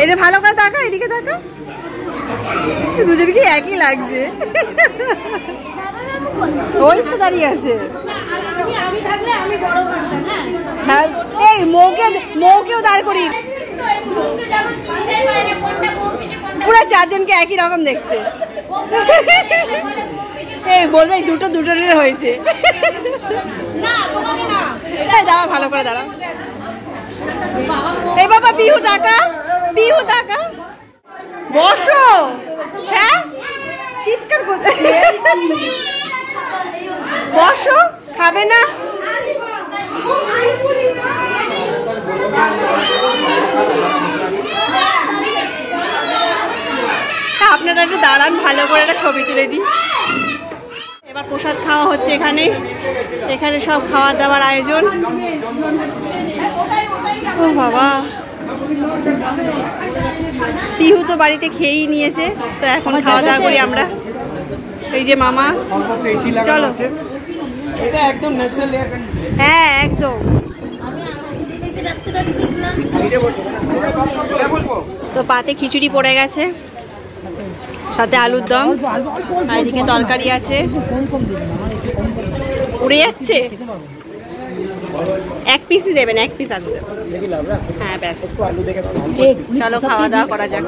এটা ভালো করে তাকা, এদিকে তাকা। দুজনকে একই লাগছে। ওই তো দাঁড়িয়ে আছে। হ্যাঁ, এই মৌকেও দাঁড় করি। পুরো চারজনকে একই রকম দেখতে। এই বলবে দুটো হয়েছে। দাঁড়া, ভালো করে দাঁড়া। এই বাবা, পিহু টাকা, পিহু টাকা। বসো। হ্যাঁ, চিৎকার করতে। বসো, খাবে না? আপনারা একটু দাঁড়ান, ভালো করে একটা ছবি তুলে দিই। এবার প্রসাদ খাওয়া হচ্ছে এখানে। এখানে সব খাওয়া দাওয়ার আয়োজন। ও বাবা, পিহু তো বাড়িতে খেয়েই নিয়েছে, তো এখন খাওয়া দাওয়া করি আমরা। এই যে মামা, চলো। এটা একদম ন্যাচারাল এয়ার কন্ডিশন। হ্যাঁ, একদম। তো পাতে খিচুড়ি পড়ে গেছে, সাথে আলুর দম, আর এদিকে তরকারি আছে। উড়ে যাচ্ছে। এক পিসই দেবেন, এক পিস আলু দেবেন। হ্যাঁ, ব্যাস। চলো খাওয়া দাওয়া করা যাক।